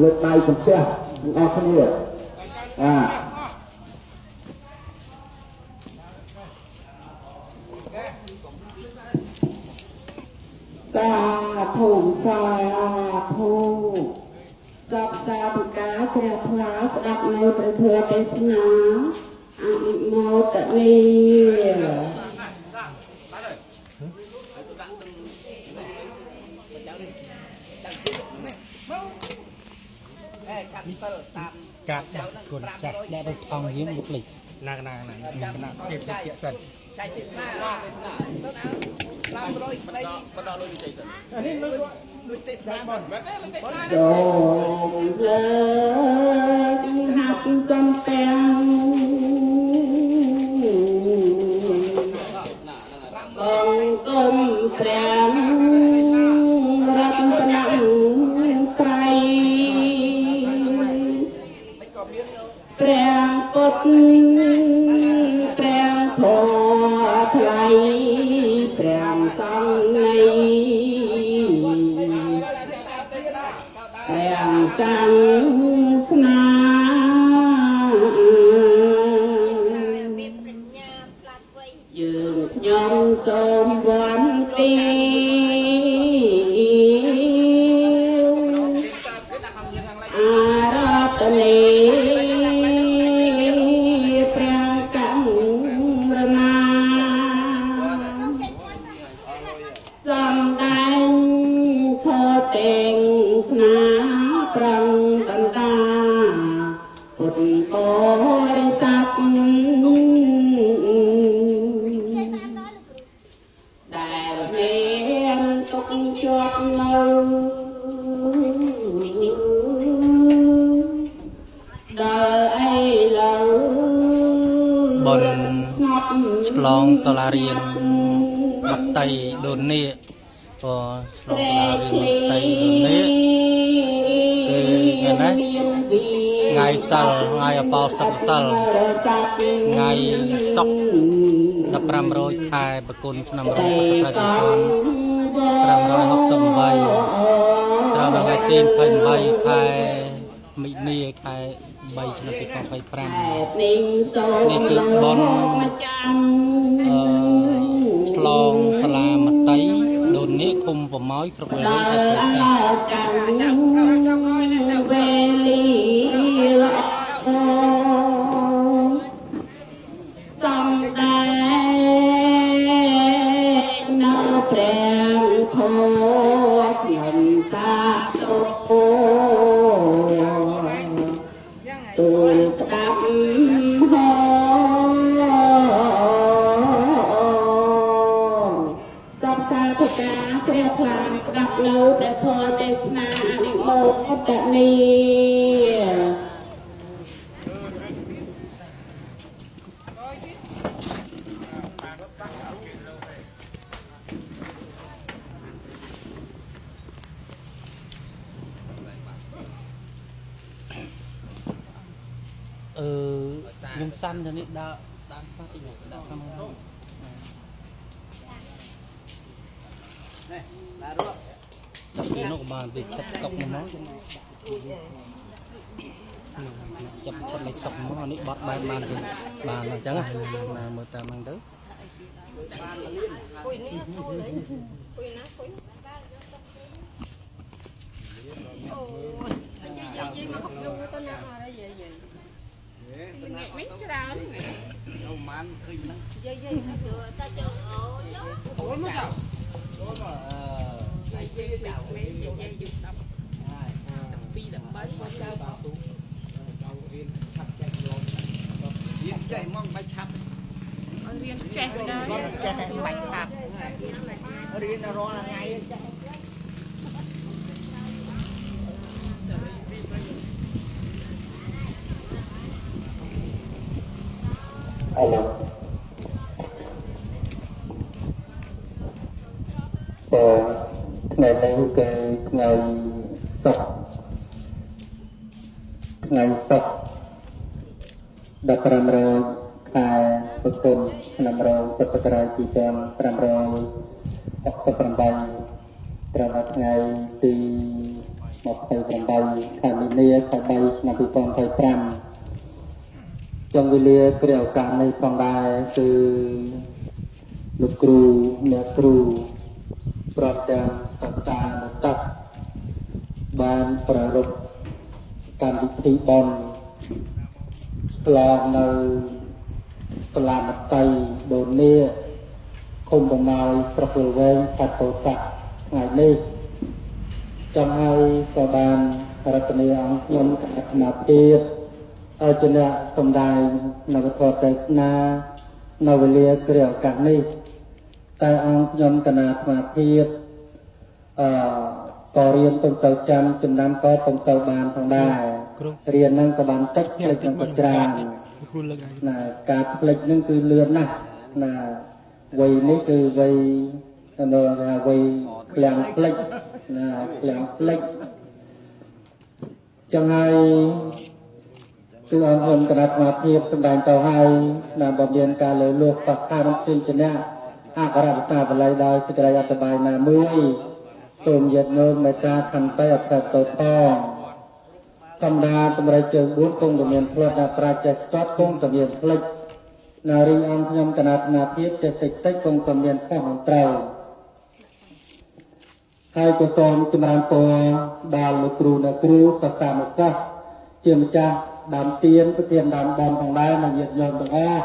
លើកដៃសំទះអស់គ្នាសាធុសាធុសពសាធុការជ្រះថ្លាស្ដាប់នៅព្រះធម៌ទេសនាអនុមោទនីកាត់គុណចាស់អ្នកដែលថងរៀងមុខលិចណាគេជាសិនចែកទេសនា500ប្តីបណ្ដោះលុយវិជ័យសិននេះលុយទេសនាបងចូលលើហាត់កំទាំងអង្គមព្រះរតនត្រ័យព្រះពុទ្ធព្រះធម៌ថ្លៃព្រះសង្ឃព្រះសាសនាយើងខ្ញុំសូមវន្ទាអារាធនាព្រះកម្មរណាសំដែងខតេងស្នាប្រងកន្តាពុទ្ធបរិស័ទដែលមានទុកជាប់នៅដល់អីលើបនឆ្លងសាលារៀនបតីដូននេះក៏ឆ្លងសាលារៀនបតីដូននេះគឺណាថ្ងៃសិលថ្ងៃអបោសុខសិលថ្ងៃសុខ1500ខែបគុណឆ្នាំរោគពុទ្ធសករាជ2568ត្រូវនៅថ្ងៃទី28ខែមិនិនាខែ3ឆ្នាំ2025នេះគឺបនឆ្លងសាលាមតីដូននេះឃុំប្រម៉ោយគ្រប់វេលាតែវេលាសំដែងនៅព្រះធម៌ខ្ញុំសាធុទូលស្ដាប់ហោសពសាធុការព្រះថ្លាស្ដាប់នៅព្រះធម៌ទេសនាអនិមោទនីខ្ញុំសាន់ទៅនេះដាក់ប៉ះតិចដាក់ខាងនេះដាក់រកចាប់ពីនោះក៏បានទៅឆាត់តុកមកចាប់ឆាត់លេខតុកមកនេះបត់បែបបានចឹងបានអញ្ចឹងណាមើលតាមហ្នឹងទៅពុយនេះសូលពុយណាពុយអូយយាយមកខ្ញុំទៅណាអរយាយmấyច្រើនđâu man khinhហ្នឹងយាយតាចូលអូចូលមកចូលមកយាយចៅមេយាយយឺ10 12 13មកចៅបាទូចៅរៀនឆាប់ចេះឡងរៀនចេះមកមិនឆាប់ឲ្យរៀនចេះទៅដែរចេះមិនឆាប់រៀនរាល់ថ្ងៃចេះថ្ងៃនេះគឺថ្ងៃសុក្រ15រោចខែពុទ្ធឆ្នាំរោគពុទ្ធសករាជ2568ត្រូវថ្ងៃទី មក28ខែមីនាខែ3ឆ្នាំ2025ចុងវេលាគ្រាឱកាសនេះផងដែរគឺលោកគ្រូអ្នកគ្រូប្រតិទាំងសិក្សានុសិស្សបានប្រារព្ធកម្មវិធីបុណ្យឆ្លងនៅសាលាមត្តេយ្យដូននេះឃុំបំណោយស្រុកលវែងខេត្តពោធិ៍សាត់ថ្ងៃនេះចំហើយក៏បានរតនាអង្គខ្ញុំគណៈកម្មភាពឲ្យជាអ្នកសម្ដែងនៅវត្ថុទេសនានៅវេលាគ្រាឱកាសនេះតែអង្គខ្ញុំគណៈកម្មភាពក៏រៀនទៅចាំចំណាំក៏ពុំទៅបានផងដែររៀននឹងក៏បានតិចផ្លេចនឹងក៏ច្រើនណាការផ្លេចនឹងគឺលឿនណាស់ណាវ័យនេះគឺវ័យនៅវ័យក្លាំងផ្លេចណាក្លាំងផ្លេចចឹងហើយគឺអង្គខ្ញុំគណៈកម្មភាពសម្ដែងទៅហើយណាបើមានការលើលួសបខារំជិញជំនះអក្សរភាសាបាលីដោយសេចក្តីអត្ថបទណាមួយសូមញាតិញោមមេត្តាខន្តីអភ័យទោសផងធម្មតាតម្រៃជើង4គង់តែមានផ្លត់ដល់ប្រាជ្ញស្ទាត់គង់តែមានផ្លិចនារីអង្គខ្ញុំគណៈនាភាពចេះតិចតិចគង់តែមានខុសនឹងត្រូវហើយក៏សូមចម្រើនពរដល់លោកគ្រូអ្នកគ្រូសិស្សានុសិស្សជាម្ចាស់ដើមទៀនប្រធានដើមបុណ្យផងដែរនិងញាតិញោមទាំងអស់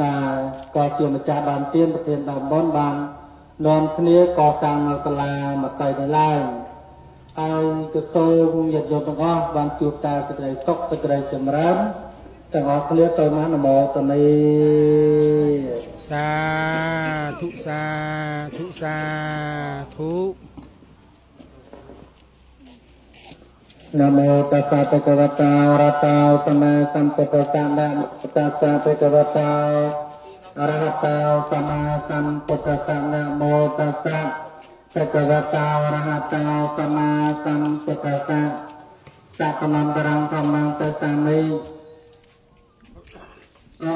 ណាក៏ជាម្ចាស់ដើមទៀនប្រធានដើមបុណ្យបាននាំគ្នាកសាងនៅសាលាមត្តេយ្យនេះឡើងហើយក៏សូមញាតិញោមទាំងអស់បានជួបតែសេចក្តីសុខសេចក្តីចម្រើនទាំងអស់គ្នាទៅមកនមោទនីសាធុសាធុសាធុนะโมตัสสะภะคะวะโตอะระหะโตสัมมาสัมพุทธัสสะนะโมตัสสะภะคะวะโตอะระหะโตสัมมาสัมพุทธัสสะนะโมตัสสะภะคะวะโตอะระหะโตสัมมาสัมพุทธัสสะสัพพมังตรังธัมมังตัสสะมิ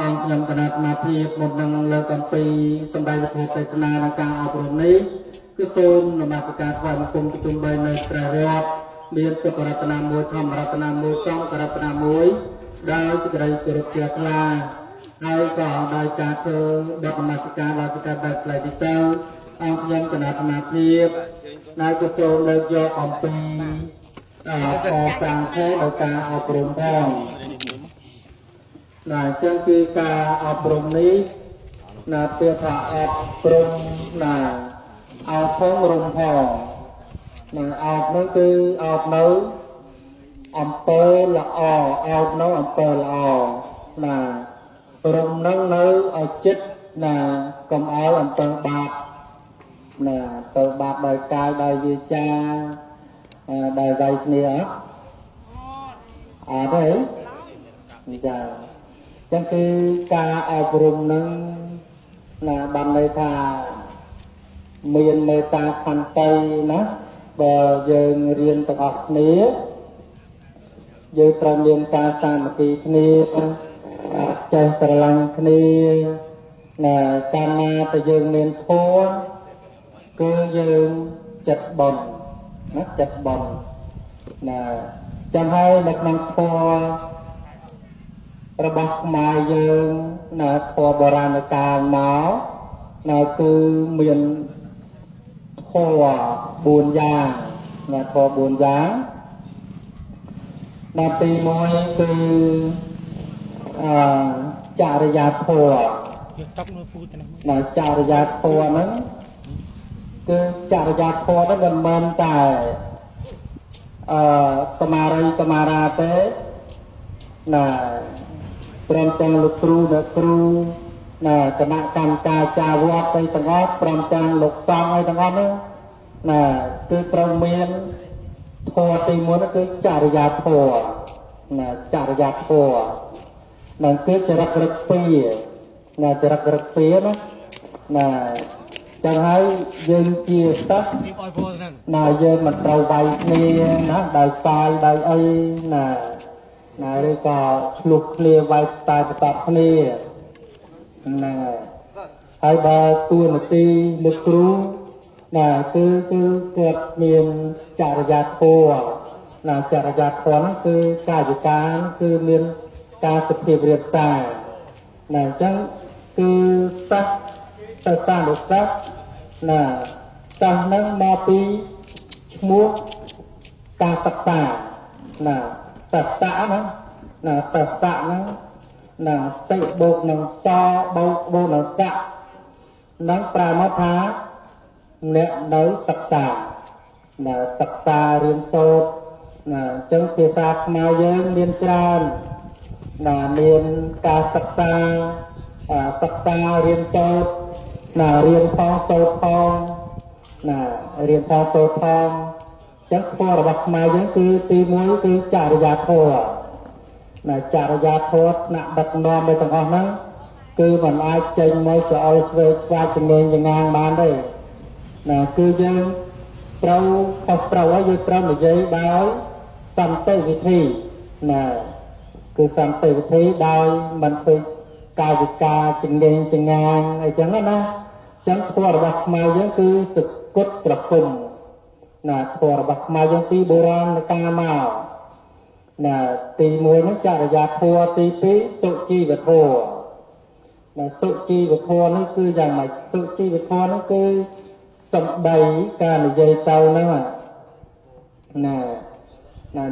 អង្គខ្ញុំគណៈសមាភិបមុននឹងលើកអំពីសម្ដែងវត្ថុទេសនានៃការអប់រំនេះគឺសូមនមស្ការថ្វាយបង្គំប្រជុំបីនៅព្រះរតន៍មានពុទ្ធរតនាមួយធម្មរតនាមួយសង្ឃរតនាមួយដោយសេចក្តីគោរពជ្រះថ្លាហើយក៏ដោយការធ្វើបទនមស្ការដល់សេចក្តីបែបផ្លែទីទៅអង្គខ្ញុំគណៈសមាភិបដែលក៏សូមលើកយកអំពីកសាងខែដោយការអប់រំផងណាចឹងគឺការអប់រំនេះណាពាក្យថាអប់រំណាអោបផងរំផងណាអោបនោះគឺអោបនៅអំពើល្អអោបនៅអំពើល្អណារំនឹងនៅឲ្យចិត្តណាកុំឲ្យអំពើបាបណាទៅបាបដោយកាយដោយវាចាដោយដៃគ្នាអត់ទេចាចឹងគឺការអប់រំនឹងណាបានន័យថាមានមេត្តាខន្តីណាបើយើងរៀនទាំងអស់គ្នាយើងត្រូវមានការសាមគ្គីគ្នាចេះស្រឡាញ់គ្នាណាកាលណាតែយើងមានធម៌គឺយើងចិត្តបុណ្យណាចិត្តបុណ្យណាចឹងហើយនៅក្នុងធម៌របស់ខ្មែរយើងណាធម៌បុរាណកាលមកណាគឺមានធម៌4យ៉ាងណាធម៌4យ៉ាងណាទី1គឺចរិយាធម៌ណាចរិយាធម៌ហ្នឹងគឺចរិយាធម៌ហ្នឹងមិនមែនតែតមារីតមារាទេណាព្រមទាំងលោកគ្រូអ្នកគ្រូណាគណៈកម្មការចាវត្តទៅទាំងអស់ព្រមទាំងលោកសង្ឃឲ្យទាំងអស់នោះណាគឺត្រូវមានធម៌ទី1គឺចរិយាធម៌ណាចរិយាធម៌នឹងគឺចរិតរឹកពីណាចរិតរឹកពីណាចឹងហើយយើងជាសិស្សណាយើងមិនត្រូវវាយគ្នាណាដោយកាយដោយអីណាណាឬក៏ឆ្លុះគ្នាវាយតែបតគ្នាណាហើយបើទួនាទីលោកគ្រូណាគឺគាត់មានចរិយាធម៌ ចរិយាធម៌គឺកាយការគឺមានការសុភាពរៀបការអញ្ចឹងគឺសិស្សសិស្សានុសិស្សសិស្សនឹងមកពីឈ្មោះការសិក្សាសិក្សាហ្នឹងសិក្សាហ្នឹងសិបូកនឹងសបូកនឹងស័កនឹងប្រើមកថាអ្នកនៅសិក្សាសិក្សារៀនសូត្រអញ្ចឹងភាសាខ្មែរយើងមានច្រើនមានការសិក្សារៀនសូត្ររៀនផងសូត្រផងរៀនផងសូត្រផងអញ្ចឹងធម៌របស់ខ្មែរយើងគឺទី1គឺចរិយាធម៌ចរិយាធម៌ថ្នាក់ដឹកនាំនៅទាំងអស់ហ្នឹងគឺមិនអាចចេញមកចោលឆ្វេងឆ្វាយជំនាញចងាងបានទេគឺយើងត្រូវខុសត្រូវហើយយើងត្រូវនិយាយដោយសន្តិវិធីគឺសន្តិវិធីដោយមិនធ្វើកាយវិការជំនាញចងាងអីចឹងណាអញ្ចឹងធម៌របស់ខ្មែរយើងគឺសគុតស្រគុំធម៌របស់ខ្មែរយើងពីបុរាណកាលមកទី1នោះចរិយាធម៌ទី2សុជីវធម៌សុជីវធម៌នេះគឺយ៉ាងម៉េចសុជីវធម៌នោះគឺសម្ដីការនិយាយទៅហ្នឹង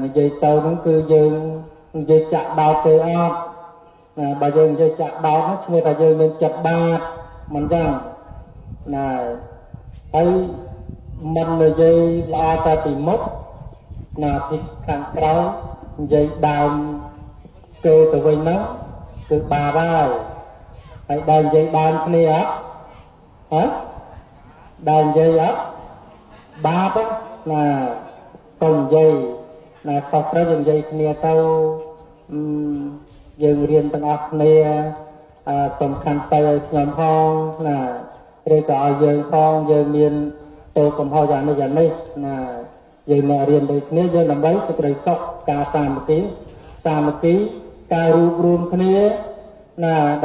និយាយទៅហ្នឹងគឺយើងនិយាយចាក់ដោតទៅអត់បើយើងនិយាយចាក់ដោតហ្នឹងឈ្មោះថាយើងមានចិត្តបាបមិនចឹងហើយមិននិយាយល្អតែពីមុខពីខាងក្រោយនិយាយដើមគេទៅវិញហ្នឹងគឺបាបហើយដែលនិយាយដើមគ្នាអត់ដែលនិយាយអត់បាបទៅនិយាយខុសត្រូវយើងនិយាយគ្នាទៅយើងរៀនទាំងអស់គ្នាសំខាន់ទៅឲ្យខ្ញុំផងឬក៏ឲ្យយើងផងយើងមានតួកំហុសយ៉ាងនេះយើងអ្នករៀនដូចគ្នាយើងដើម្បីសេចក្តីសុខការសាមគ្គីការរួបរួមគ្នា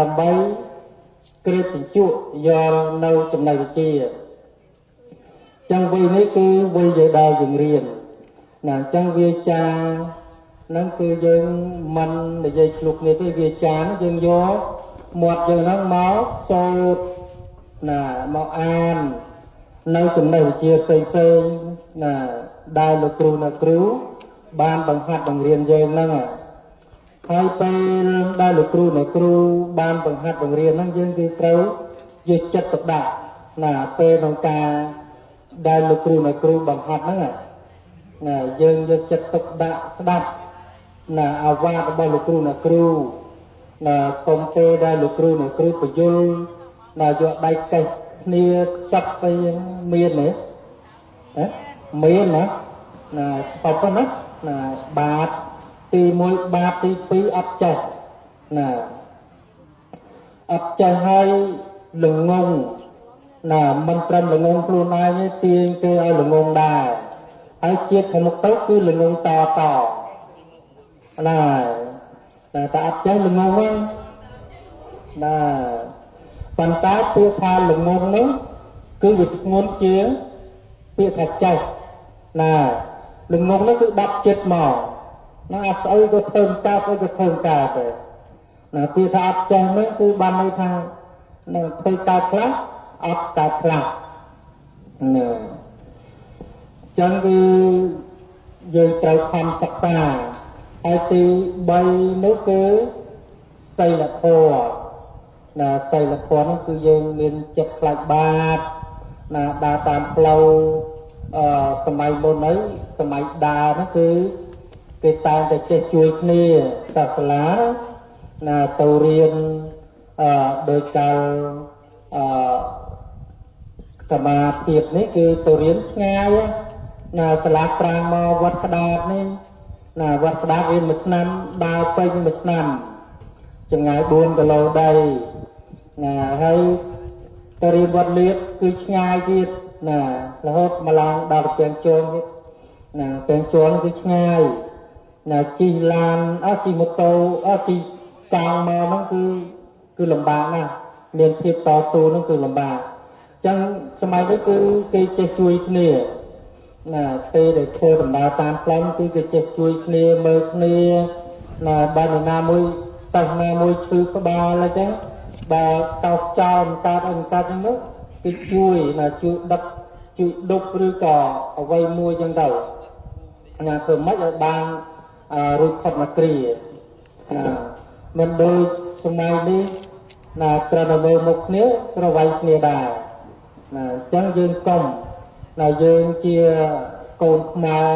ដើម្បីក្រេបជញ្ជក់យកនៅចំណុចវិជ្ជាចឹងវ័យនេះគឺវ័យយើងដែលយើងរៀនអញ្ចឹងវាចាហ្នឹងគឺយើងមិននិយាយឆ្លុះគ្នាទេវាចាយើងយកមាត់យើងហ្នឹងមកសូត្រមកអាននៅចំណុចវិជ្ជាផ្សេងដែលលោកគ្រូបានបង្ហាត់បង្រៀនយើងហ្នឹងហើយពេលដែលលោកគ្រូបានបង្ហាត់បង្រៀនហ្នឹងយើងគឺត្រូវយកចិត្តទុកដាក់ពេលក្នុងការដែលលោកគ្រូបង្ហាត់ហ្នឹងយើងយកចិត្តទុកដាក់ស្ដាប់អាវាតរបស់លោកគ្រូកុំពេលដែលលោកគ្រូបញ្យល់យកដៃកេះគ្នាខ្សឹបទៅមានទេមានស្បប៉ុណ្ណាបាតទី1បាតទី2អត់ចេះអត់ចេះហើយល្ងងមិនត្រឹមល្ងងខ្លួនឯងទេទាញគេឲ្យល្ងងដែរហើយជាតិខាងមុខទៅគឺល្ងងតតែអត់ចេះល្ងងហ្នឹងប៉ុន្តែពាក្យថាល្ងងនោះគឺវាធ្ងន់ជាងពាក្យថាចេះល្ងងនោះគឺបាត់ចិត្តមកអត់ស្អីក៏ធ្វើកើតអីក៏ធ្វើកើតទេពាក្យថាអត់ចេះនោះគឺបានន័យថាធ្វើកើតខ្លះអត់កើតខ្លះចឹងគឺយើងត្រូវខំសិក្សាហើយទី3នោះគឺសីលធម៌សីលធម៌នោះគឺយើងមានចិត្តខ្លាចបាបដើរតាមផ្លូវសម័យមុនហើយសម័យដើមនោះគឺគេតែងតែចេះជួយគ្នាសាសាលាទៅរៀនដោយកាលសមាធិនេះគឺទៅរៀនឆ្ងាយសាលាប្រាំងមកវត្តក្តាបនេះវត្តក្តាបរៀនមួយឆ្នាំដើរពេញមួយឆ្នាំចម្ងាយ4គីឡូដីហើយទៅរៀនវត្តលៀបគឺឆ្ងាយទៀតរហូតមកឡើងដល់ពេញជួនទៀតពេញជួនគឺឆ្ងាយជិះឡានជិះម៉ូតូជិះកង់មកហ្នឹងគឺលំបាកណាស់មានភាពតស៊ូហ្នឹងគឺលំបាកអញ្ចឹងសម័យនេះគឺគេចេះជួយគ្នា ពេលដែលធ្វើដំណើរតាមផ្លូវគឺគេចេះជួយគ្នាមើលគ្នាបើណាមួយសាសនាមួយឈឺក្បាលអញ្ចឹងបើកោសចោលកើតអីកើតហ្នឹងគេជួយជួយដឹកជួយដប់ឬក៏អ្វីមួយអញ្ចឹងទៅធ្វើម៉េចឲ្យបានរួចផុតមកគ្រាមិនដូចសម័យនេះត្រូវតែមើលមុខគ្នាប្រវាយគ្នាដែរអញ្ចឹងយើងកុំយើងជាកូនខ្មែរ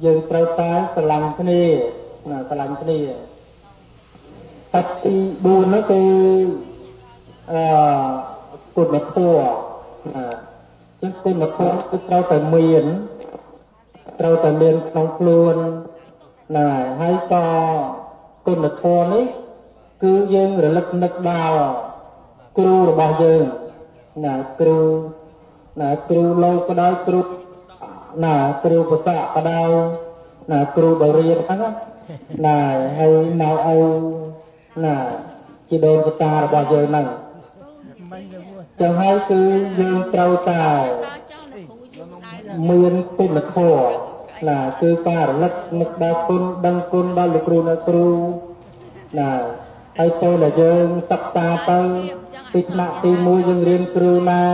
យើងត្រូវតែស្រឡាញ់គ្នាស្រឡាញ់គ្នាតែទី4នោះគឺគុណធម៌ចឹងគុណធម៌គឺត្រូវតែមានក្នុងខ្លួនហើយក៏គុណធម៌នេះគឺយើងរលឹកនឹកដល់គ្រូរបស់យើងគ្រូលោកក៏ដោយគ្រូគ្រូភាសាក៏ដោយគ្រូបរិយាហ្នឹងហើយមកឲ្យជីដូនជីតារបស់យើងហ្នឹងចឹងហើយគឺយើងត្រូវតែមានគុណធម៌គឺការរលឹកនឹកដល់គុណដឹងគុណដល់លោកគ្រូអ្នកគ្រូហើយពេលដែលយើងសិក្សាទៅពីថ្នាក់ទី1យើងរៀនគ្រូណា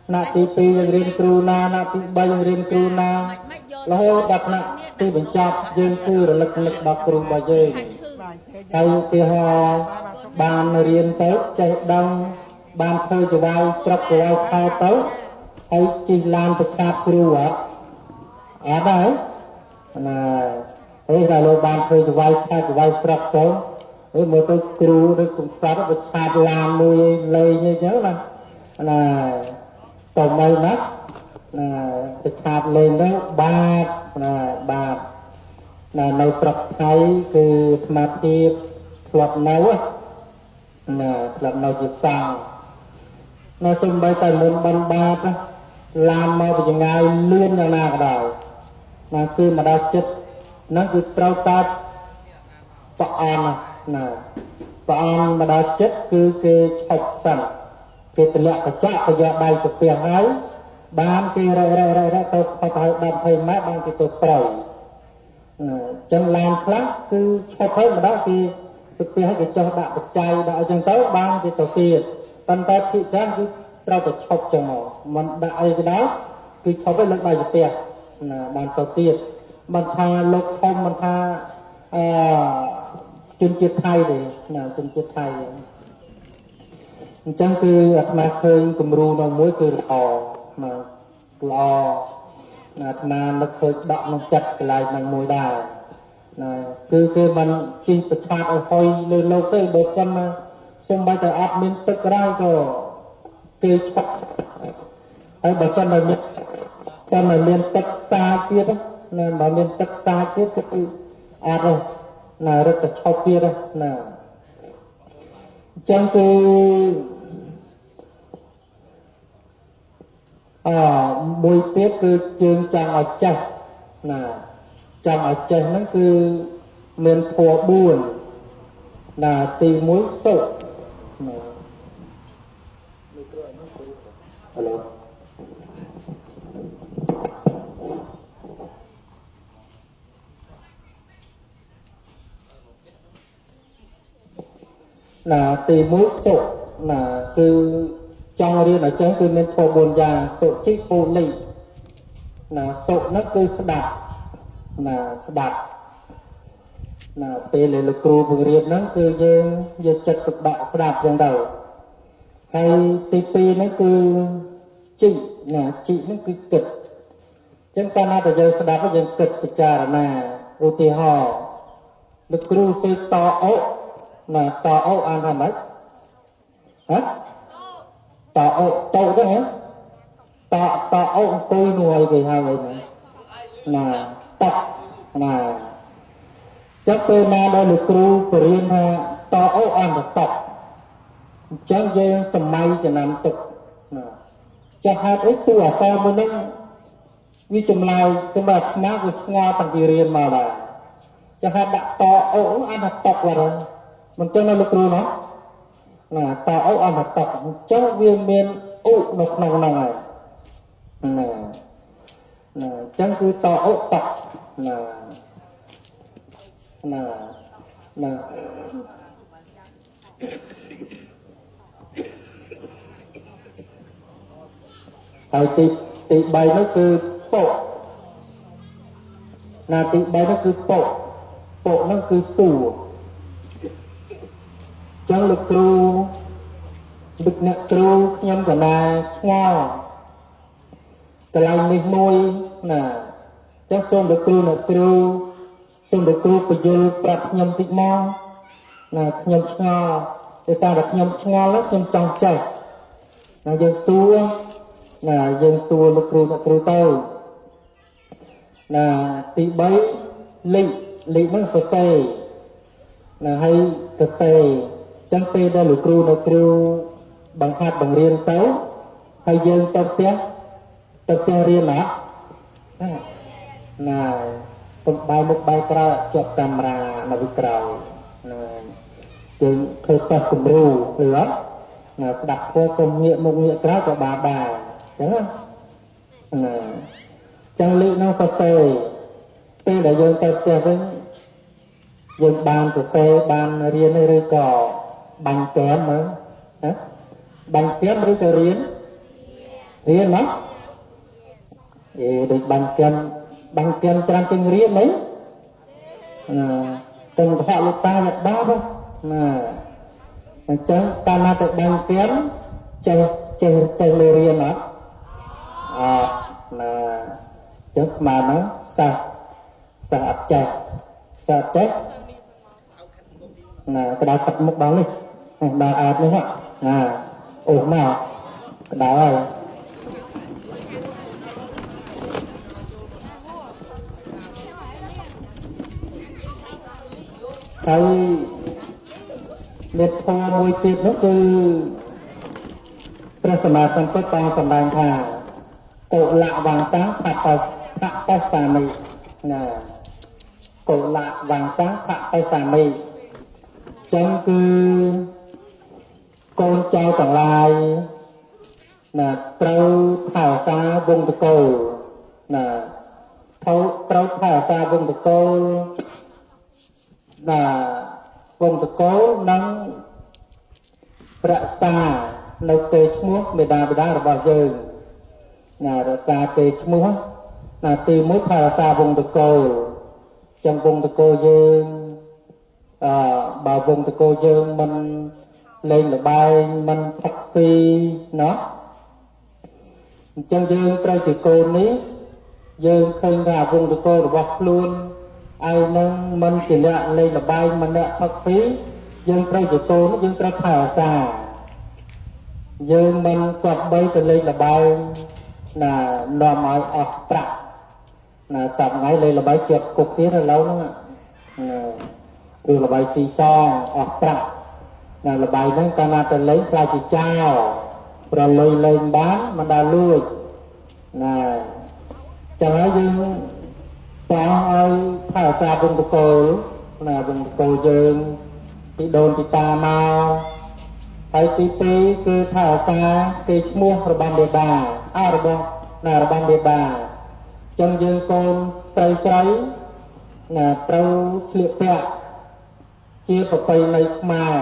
ថ្នាក់ទី2យើងរៀនគ្រូណាថ្នាក់ទី3យើងរៀនគ្រូណារហូតដល់ថ្នាក់ទីបញ្ចប់យើងគឺរលឹកនឹកដល់គ្រូរបស់យើងហើយឧទាហរណ៍បានរៀនទៅចេះដឹងបានធ្វើចវាយស្រុកចវាយខែទៅហើយជិះឡានប្រឆាបគ្រូអត់ដែរហើយដល់លោកបានធ្វើចវាយខែចវាយស្រុកទៅហើយមើលទៅគ្រូឬគំសាត់ប្រឆាបឡានមួយលេងអញ្ចឹងតើមិនណាប្រឆាបលេងទៅបាបនៅស្រុកថៃគឺអាត្មាភាពធ្លាប់នៅធ្លាប់នៅជាសង្ឃសូម្បីតែមុនបានបាបឡានមកពីចម្ងាយលឿនយ៉ាងណាក៏ដោយគឺមកដល់ចិត្តហ្នឹងគឺត្រូវតែព្រះអង្គមកដល់ចិត្តគឺគេឆុកសិនគេទម្លាក់កញ្ចក់ទៅយកដៃស្ពះហើយបានគេរែកទៅផុតហើយ10-20ម៉ែត្របានគេទៅប្រៃចឹងឡានខ្លះគឺឆុកហើយមកដល់គេស្ពះឲ្យគេចុះដាក់បច្ច័យដាក់អីចឹងទៅបានគេទៅទៀតប៉ុន្តែភាគច្រើនគឺត្រូវតែឆុកចឹងមកមិនដាក់អីក៏ដោយគឺឆុកឲ្យលើកដៃស្ពះបានទៅទៀតមិនថាលោកធំមិនថាជនជាតិថៃទេជនជាតិថៃអញ្ចឹងគឺអាត្មាឃើញគំរូនៅមួយគឺល្អអាត្មានឹកឃើញដកក្នុងចិត្តកន្លែងហ្នឹងមួយដែរគឺគេមិនជិះប្រឆាបឲ្យហុយលើលោកទេបើមិនសូម្បីតែអត់មានទឹកក្រៅក៏គេឆក់ហើយបើសិនតែមានទឹកសាចទៀតបើមានទឹកសាចទៀតគឺអត់ទេរត់ទៅឆប់ទៀតអញ្ចឹងគឺមួយទៀតគឺជើងចង់ឲ្យចេះចង់ឲ្យចេះហ្នឹងគឺមានធម៌4ទី1សុខហឡូទី1សុខគឺចង់រៀនឲ្យចេះគឺមានធម៌4យ៉ាងសុជិពូលិសុខនោះគឺស្ដាប់ពេលដែលលោកគ្រូបង្រៀនហ្នឹងគឺយើងយកចិត្តទុកដាក់ស្ដាប់ចឹងទៅហើយទី2ហ្នឹងគឺជីហ្នឹងគឺគិតចឹងកាលណាតែយើងស្ដាប់យើងគិតពិចារណាឧទាហរណ៍លោកគ្រូសេតអុតអុអានថាម៉េចតអុតោទៅហ៎តអុអង្គុយនោះឲ្យគេហៅអីហ្នឹងតចាប់ពេលណាដល់លោកគ្រូបរៀនថាតអុអន្តតអញ្ចឹងយើងសម័យចំណាំទឹកចាស់ហេតុអីទូអសរមួយហ្នឹងវាចម្លើយសម្រាប់ស្មាវាស្ងល់តាំងពីរៀនមកដែរចាស់ហេតុដាក់តអុអន្តតបារមិនចឹងនៅលោកគ្រូណាតអុអន្តតអញ្ចឹងវាមានឧនៅក្នុងហ្នឹងហើយ chẳng cứ to ốc tọcហើយទី3នោះគឺពុកទី3នោះគឺពុកនោះគឺសួរចឹងលោកគ្រូដឹកអ្នកគ្រូខ្ញុំកណាឆ្ងល់កន្លែងនេះមួយចឹងសូមលោកគ្រូអ្នកគ្រូសូមលោកគ្រូបញ្យល់ប្រាប់ខ្ញុំតិចមកខ្ញុំឆ្ងល់ដោយសារតែខ្ញុំឆ្ងល់ខ្ញុំចង់ចេះយើងសួរយើងសួរលោកគ្រូអ្នកគ្រូទៅទី3លេខហ្នឹងសរសេរហើយសរសេរចឹងពេលដែលលោកគ្រូអ្នកគ្រូបង្ហាត់បង្រៀនទៅហើយយើងទៅផ្ទះរៀនទំបាយមុខបាយក្រោយជាប់កាមេរ៉ានៅពីក្រោយយើងឃើញសិស្សគំរូឬអត់ស្ដាប់ធម៌កុំងាកមុខងាកក្រោយក៏បានដែរចឹងលេខនោះសរសេរពេលដែលយើងទៅផ្ទះវិញយើងបានសរសេរបានរៀនឬក៏បាញ់កែមមើលបាញ់កែមឬក៏រៀនណាដូចបាញ់កែមច្រើនជាងរៀនហ្នឹងទាំងកុហកលោកតាយកបាបអញ្ចឹងកាលណាទៅបាញ់កែមចេះលើរៀនអត់ចឹងស្មានហ្នឹងសិស្សអត់ចេះក្តៅខាត់មុខដល់នេះដល់អត់នេះអូមកក្តៅហើយហើយមេធម៌មួយទៀតនោះគឺព្រះសម្មាសម្ពុទ្ធបានសម្ដែងថាកុលៈវង្សាផបោសាមិកុលៈវង្សាផបោសាមិចឹងគឺកូនចៅទាំងឡាយត្រូវថែរក្សាវង្សតកូលត្រូវថែរក្សាវង្សតកូលវង្សតកូលនិងរក្សានៅកេរ្តិ៍ឈ្មោះមេដាបិតារបស់យើងរក្សាកេរ្តិ៍ឈ្មោះទី1ថែរក្សាវង្សតកូលចឹងវង្សតកូលយើងបើវង្សតកូលយើងមិនលេងល្បែងមិនផឹកស៊ីអញ្ចឹងយើងត្រូវជាកូននេះយើងឃើញថាវង្សតកូលរបស់ខ្លួនឯនឹងមិនជាអ្នកលេងល្បែងមិនអ្នកផឹកស៊ីយើងត្រូវជាកូនយើងត្រូវថែរក្សាយើងមិនគប្បីទៅលេងល្បែងនាំឲ្យអស់ប្រាក់សប្តាហ៍លេងល្បែងជាប់គុកទៀតឥឡូវហ្នឹងឬល្បែងស៊ីសងអស់ប្រាក់ល្បែងហ្នឹងកាលណាទៅលេងខ្លាចជាចោលប្រលុយលេងបានមិនដាល់លួចចឹងហើយយើងបងឲ្យថែរក្សាវង្សតកូលវង្សតកូលយើងពីដូនពីតាមកហើយទី2គឺថែរក្សាកេរ្តិ៍ឈ្មោះរបស់មេដារបស់មេដាចឹងយើងកូនស្រីត្រូវស្លៀកពាក់ជាប្រពៃណីខ្មែរ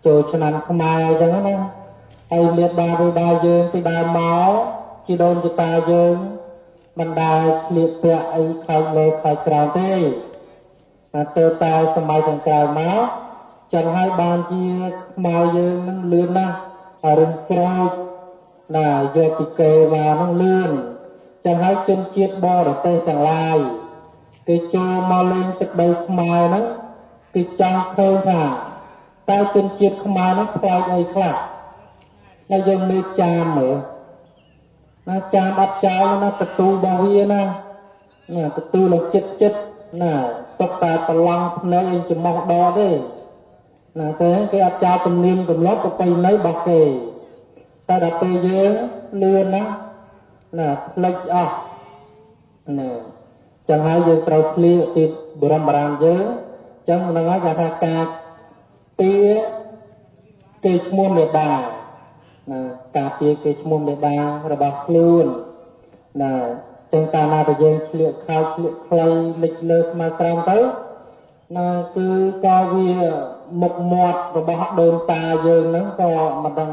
ចូលឆ្នាំខ្មែរអញ្ចឹងណាហើយមេដាបិតាយើងពីដើមមកជីដូនជីតាយើងមិនដែលស្លៀកពាក់អីខោលើខោក្រោមទេទៅតែសម័យខាងក្រោយមកចឹងហើយបានជាខ្មែរយើងនឹងលឿនណាស់រឹងស្រោចយកពីកេរមកនឹងលឿនចឹងហើយជនជាតិបរទេសទាំងឡាយគេចូលមកលេងទឹកដីខ្មែរហ្នឹងគេចង់ឃើញថាតើជនជាតិខ្មែរហ្នឹងផ្លាច់អីខ្លះហើយយើងមើលចាមមើលចាមអត់ចោលទទួលរបស់វាទទួលឡើងចិត្តទុកតែប្រឡងភ្នែកឯងចំោះដកទេតែគេអត់ចោលទំនៀមទម្លាប់ប្រពៃណីរបស់គេតែដល់ពេលយើងលឿនផ្លិចអស់ចឹងហើយយើងត្រូវឆ្លៀកពីបរមរាមយើងចឹងហ្នឹងហើយគេថាការពារគេឈ្មោះមេដាការពារគេឈ្មោះមេដារបស់ខ្លួន ចឹងកាលណាតែយើងឆ្លៀកខោឆ្លៀកខ្លីលិចលើស្មាក្រំទៅណាគឺក៏វាមុខមាត់របស់ដូនតាយើងហ្នឹងក៏មិនដឹង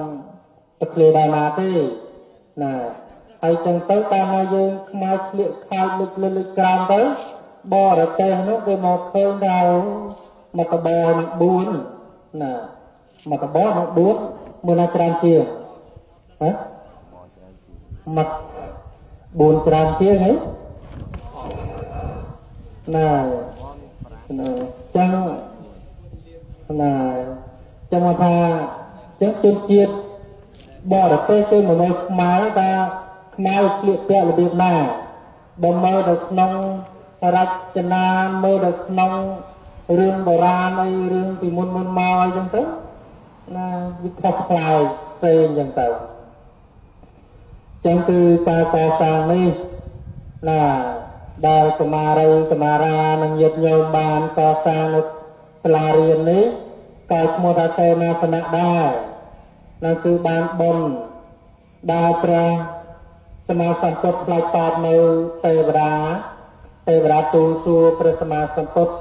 ទៅឃ្លាដល់ណាទេណាហើយចឹងទៅកាលណាយើងខ្មៅឆ្លៀកខោលិចលើលិចក្រោមទៅបរទេសនោះគេមកឃើញដល់មកតបនឹង4ណាមកតបនឹង4មើលណាច្រើនជាងហ៎មក4ច្រើនជាងហីណាចឹងណាចឹងមកថាចឹងជនជាតិបរទេសគេមកមើលខ្មែរថាខ្មែរស្លៀកពាក់របៀបណាបើមើលទៅក្នុងរចនាមើលទៅក្នុងរឿងបុរាណអីរឿងពីមុនមកអីចឹងទៅណាវាខុសប្លែកផ្សេងចឹងទៅចឹងគឺការកសាងនេះណាដែលកមារីកមារានិងញាតិញោមបានកសាងនៅសាលារៀននេះក៏ឈ្មោះថាសេនាសនៈដែរนั่นคือបានបុណ្យដែលព្រះសម្មាសម្ពុទ្ធឆ្លើយតបនៅទេវតាទូលសួរព្រះសម្មាសម្ពុទ្ធ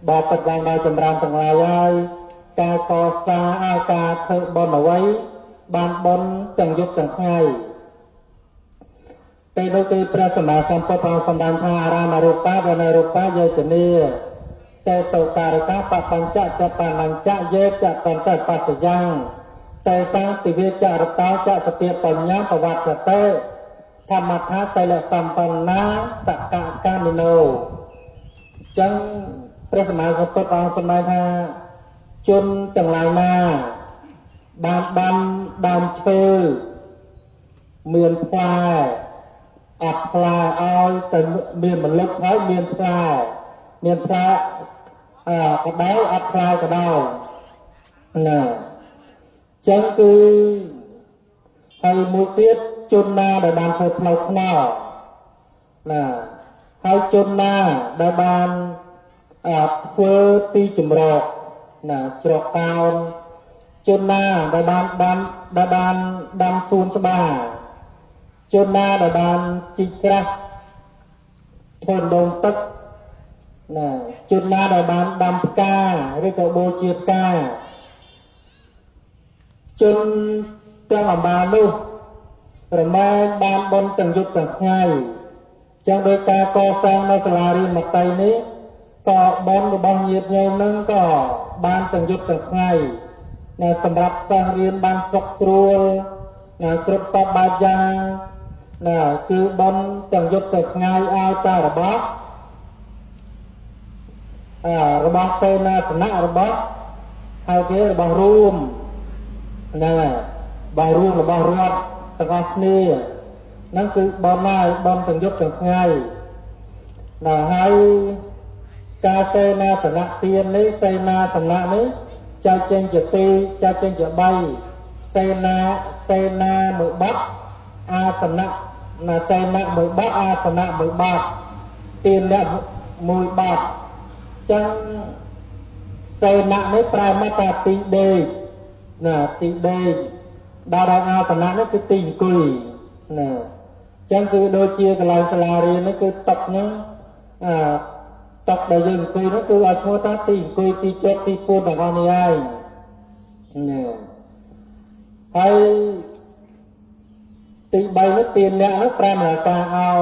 បបិទ្ធឡើងដល់ចម្រើនទាំងឡាយហើយការកសាងឲ្យការធ្វើបុណ្យអ្វីបានបុណ្យទាំងយប់ទាំងថ្ងៃពេលនោះគឺព្រះសម្មាសម្ពុទ្ធបានសម្ដែងថាអារាមរូបៈវណរូបៈយោជនីសេតោការកៈបបញ្ចចបបញ្ចយេចតន្តបស្សយ៉ាងតែសាទិវិចរតោចសតិបញ្ញាបវត្តតេធម្មថាសីលសម្បណ្ណាសកកាមិណោចឹងព្រះសម្មាសម្ពុទ្ធបានសម្ដែងថាជនទាំងឡាយណាបានដាំដើមឈើមានផ្លែអត់ផ្លែឲ្យទៅមានម្លឹកហើយមានផ្លែក៏ដោយអត់ផ្លែក៏ដោយណាចឹងគឺហើយមួយទៀតជនណាដែលបានធ្វើផ្លូវថ្នល់ណាហើយជនណាដែលបានធ្វើទីចម្រោកណាច្រកកោនជនណាដែលបានដាំសួនច្បារជនណាដែលបានជីកច្រាស់ធ្វើដងទឹកណាជនណាដែលបានដាំផ្កាឬក៏បូជាផ្កាជនទាំងអំបាលនោះប្រមាណបានបុណ្យទាំងយប់ទាំងថ្ងៃចឹងដោយការកសាងនៅសាលារៀនមត្តេយ្យនេះក៏បុណ្យរបស់ញាតិញោមនឹងក៏បានទាំងយប់ទាំងថ្ងៃណាសម្រាប់សិស្សរៀនបានសុខស្រួលណាគ្រប់សពបែបយ៉ាងណាគឺបុណ្យទាំងយប់ទាំងថ្ងៃឲ្យតែរបស់សេនាសនៈរបស់ហើយគេរបស់រួមហ្នឹងហើយរបស់រួមរបស់រដ្ឋទាំងអស់គ្នាហ្នឹងគឺបនហើយបនទាំងយប់ទាំងថ្ងៃណាហើយការសេនាសនៈទាននេះសេនាសនៈនេះចែកចេញជា3សេនាមួយបាត់អាសនៈណាសេនាមួយបាត់អាសនៈមួយបាត់ទានអ្នកមួយបាត់ចឹងសេនានេះប្រែមកថាទីដេកណាទីដេកដល់អាសនៈនេះគឺទីអង្គុយណាចឹងគឺដូចជាកន្លែងសាលារៀននេះគឺតុហ្នឹងតុដែលយើងអង្គុយនោះគឺឲ្យឈ្មោះថាទីអង្គុយទីជិតទីពួនទាំងអស់នេះហើយណាហើយទី3នោះទានអ្នកនោះប្រែមកការឲ្យ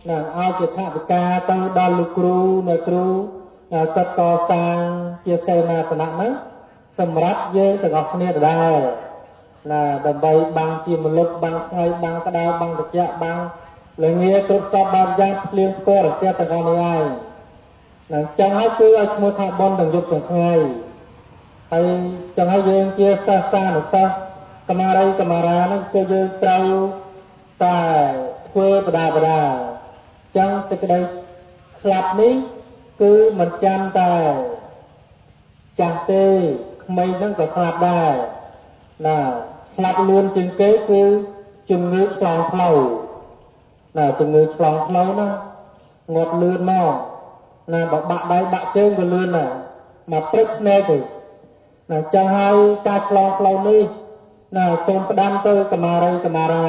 ណាឲ្យជាថវិកាទៅដល់លោកគ្រូអ្នកគ្រូកាត់កសាងជាសេនាសនៈហ្នឹងសម្រាប់យើងទាំងអស់គ្នាដដែលណាដើម្បីបាំងជាមលុបបាំងថ្ងៃបាំងក្តៅបាំងត្រជាក់បាំងលងាគ្រប់សពបានយ៉ាងភ្លៀងផ្គររទះទាំងអស់នេះហើយណាចឹងហើយគឺឲ្យឈ្មោះថាបុណ្យទាំងយប់ទាំងថ្ងៃហើយចឹងហើយយើងជាសាសនានុសិស្សកមារីកមារាហ្នឹងគឺយើងត្រូវតែធ្វើបដាចឹងសេចក្តីស្លាប់នេះគឺមិនចាំតែចាស់ទេក្មេងហ្នឹងក៏ស្លាប់ដែរណាស្លាប់លឿនជាងគេគឺជំងឺឆ្លងផ្លូវណាជំងឺឆ្លងផ្លូវណាងាប់លឿនមកណាបើបាក់ដៃបាក់ជើងក៏លឿនដែរមកព្រឹកភ្នែកទៅណាចឹងហើយការឆ្លងផ្លូវនេះណាសូមផ្ដាំទៅកមារីកមារា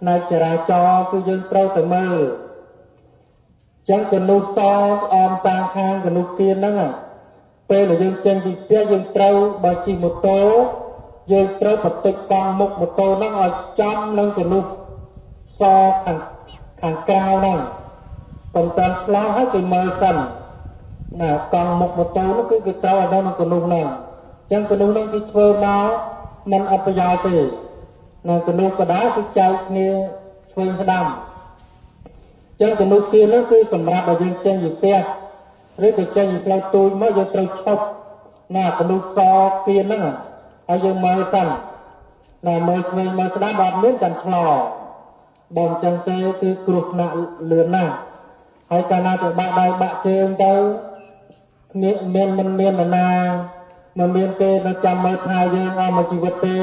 ในจราจรคือយើងត្រូវតែមើលចឹងកនុសអមសាងខាងកនុគៀនហ្នឹងពេលដែលយើងចេញពីផ្ទះយើងត្រូវបើជិះម៉ូតូយើងត្រូវបន្តិចកង់មុខម៉ូតូហ្នឹងឲ្យចំនឹងកនុសខាងក្រៅហ្នឹងប៉ុន្តែឆ្លងឲ្យគេមើលសិនណាកង់មុខម៉ូតូនោះគឺគេត្រូវឲ្យនៅក្នុងកនុហ្នឹងចឹងកនុហ្នឹងគេធ្វើមកមិនអត់ប្រយោជន៍ទេនៅកនុកដាគឺចែកគ្នាឆ្វេងស្ដាំចឹងកនុគៀននោះគឺសម្រាប់ឲ្យយើងចេញពីផ្ទះឬក៏ចេញពីផ្លូវទូចមកយើងត្រូវឈប់ណាកនុសគៀនហ្នឹងហើយយើងមើលសិនណាមើលឆ្វេងមើលស្ដាំអត់មានកាន់ឆ្លងបើអញ្ចឹងទេគឺគ្រោះថ្នាក់លឿនណាស់ហើយកាលណាទៅបាក់ដៃបាក់ជើងទៅមានមិនមាននរណាមិនមានគេនៅចាំមើលថែយើងអស់មួយជីវិតទេ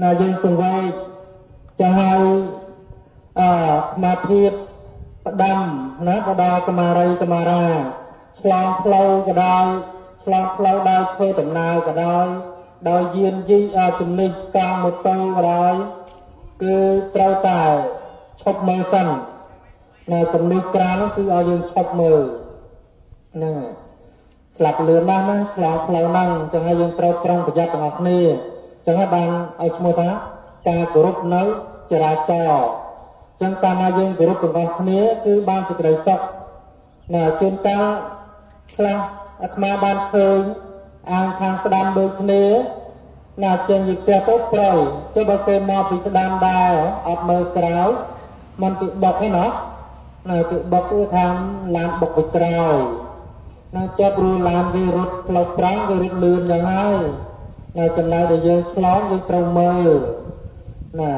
ណាយើងសង្វេគចាហើយស្មារតីផ្ដាំណាក៏ដល់កមារីកមារាឆ្លងផ្លូវក៏ដោយឆ្លងផ្លូវដោយធ្វើដំណើរក៏ដោយយានជំនិះកង់ម៉ូតូក៏ដោយគឺត្រូវតែឈប់មើលសិននៅទំនួលក្រាននោះគឺឲ្យយើងឈប់មើលហ្នឹងស្លាប់លឿនណាស់ណាឆ្លងផ្លូវហ្នឹងអញ្ចឹងហើយយើងត្រូវប្រុងប្រយ័ត្នទាំងអស់គ្នាអញ្ចឹងហើយបានឲ្យឈ្មោះថាការគោរពនៅចរាចរណ៍អញ្ចឹងតាមណាយើងគោរពទាំងអស់គ្នាគឺបានសេចក្តីសុខណាជួនកាលខ្លះអាត្មាបានឃើញអាងខាងស្ដាំដូចគ្នាណាចេញពីផ្ទះទៅប្រយចុះបើគេមកពីស្ដាំដែរអត់មើលក្រោយមិនពីបុកទេណាណាពីបុកគឺថាឡានបុកពីក្រោយណាចាប់រួចឡានវារត់ផ្លូវប្រាំងវារត់លឿនយ៉ាងហើយណាចំណែកដែលយើងឆ្លងយើងត្រូវមើលណា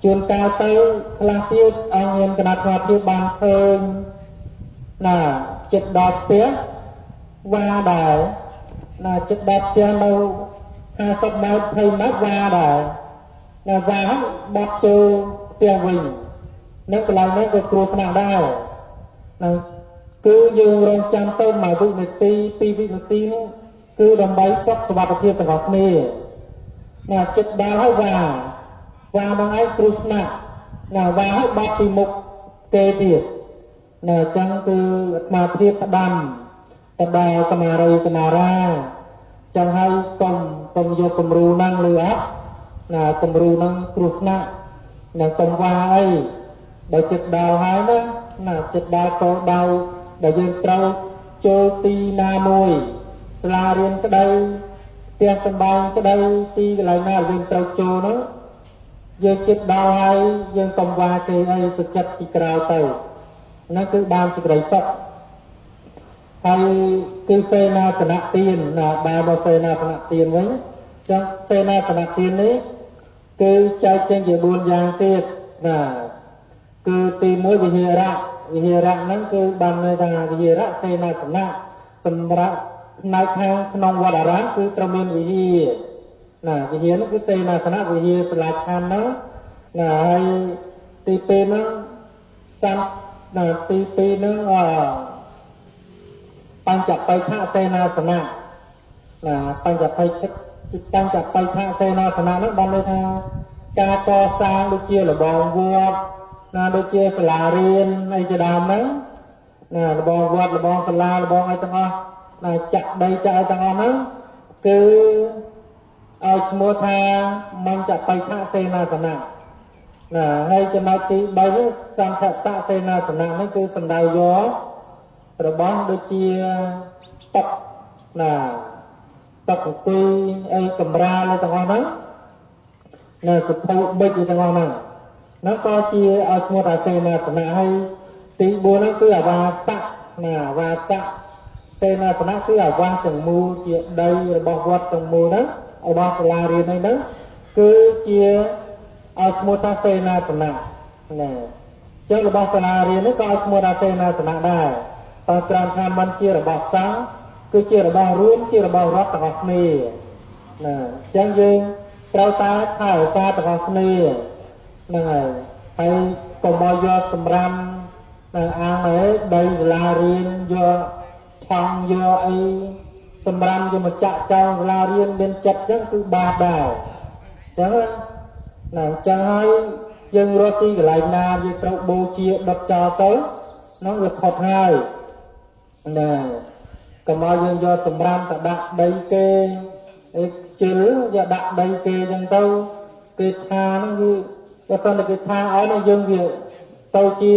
ជួនកាលទៅខ្លះទៀតអង្គមានគណៈស្មារតីបានឃើញណាចិត្តដល់ផ្ទះវ៉ាដែរណាចិត្តដល់ផ្ទះនៅ50ម៉ែត្រ20ម៉ែត្រវ៉ាដែរណាវ៉ាបត់ចូលផ្ទះវិញនៅកន្លែងនេះក៏គ្រោះថ្នាក់ដែរណាគឺយើងរងចាំទៅមួយវិនាទី2វិនាទីនេះគឺដើម្បីសុខសុវត្ថិភាពទាំងអស់គ្នាណាចិត្តដល់ហើយវ៉ាហ្នឹងឯងគ្រោះថ្នាក់ណាវ៉ាហើយបាត់ពីមុខគេទៀតណាអញ្ចឹងគឺអាត្មាភាពផ្ដាំទៅដល់កមារីកមារាចឹងហើយកុំយកគំរូហ្នឹងលឺអត់ណាគំរូហ្នឹងគ្រោះថ្នាក់នឹងកុំវ៉ាអីបើចិត្តដល់ហើយណាចិត្តដល់កោដៅដែលយើងត្រូវចូលទីណាមួយសាលារៀនក្តីផ្ទះសម្បែងក្តីទីកន្លែងណាយើងត្រូវចូលនោះយើងចិត្តដល់ហើយយើងកុំវ៉ាគេអីទៅចិត្តពីក្រៅទៅហ្នឹងគឺបានសេចក្តីសុខហើយគឺសេនាសនៈទានណាបែរមកសេនាសនៈទានវិញចឹងសេនាសនៈទាននេះគឺចែកចេញជា4យ៉ាងទៀតណាគឺទី1វិហារៈហ្នឹងគឺបានន័យថាវិហារៈសេនាសនៈសម្រាប់នៅខាងក្នុងវត្តអារាមគឺត្រូវមានវិហារណាវិហារនោះគឺសេនាសនៈវិហារសាលាឆាន់ហ្នឹងណាហើយទី2ហ្នឹងសំណាទី2ហ្នឹងបញ្ចបៃថសេនាសនៈណាបញ្ចបៃថសេនាសនៈនោះបានន័យថាការកសាងដូចជារបងវត្តណាដូចជាសាលារៀនអីជាដើមហ្នឹងណារបងវត្តរបងសាលារបងអីទាំងអស់ណាចាក់ដីចាក់អីទាំងអស់ហ្នឹងគឺឲ្យឈ្មោះថាមញ្ចបៃថសេនាសនៈណាហើយចំណុចទី3នេះសន្ធតសេនាសនៈនេះគឺសំដៅយករបស់ដូចជាទឹកណាទឹកអង្គុយអីកម្រាលទាំងអស់ហ្នឹងនៅសុភោបិច្ចទាំងអស់ហ្នឹងនោះក៏ជាឲ្យឈ្មោះថាសេនាសនៈហើយទី4ហ្នឹងគឺអាវាសៈណាអាវាសៈសេនាសនៈគឺអាវាសទាំងមូលជាដីរបស់វត្តទាំងមូលហ្នឹងរបស់សាលារៀនហ្នឹងគឺជាឲ្យឈ្មោះថាសេនាសនៈណាចឹងរបស់សាលារៀននេះក៏ឲ្យឈ្មោះថាសេនាសនៈដែរតែត្រង់ថាมันជារបស់សង្ឃគឺជារបស់រួមជារបស់រដ្ឋទាំងអស់គ្នាណាអញ្ចឹងយើងត្រូវតែថែរក្សាទាំងអស់គ្នាហ្នឹងហើយកុំមកយកសម្រាមនៅអាងឯដីសាលារៀនយកថង់យកអីសម្រាមយកមកចាក់ចោលសាលារៀនមានចិត្តអញ្ចឹងគឺបាបដែរអញ្ចឹងណាអញ្ចឹងហើយ យើងរត់ទីកន្លែងណាយើងត្រូវបូជាដុតចោលទៅនោះវាផុតហើយណាកុំឲ្យយើងយកសម្រាមទៅដាក់ដីគេជិលយកដាក់ដីគេអញ្ចឹងទៅគេថាហ្នឹងគឺគាត់តែគេថាឲ្យនោះយើងវាទៅជា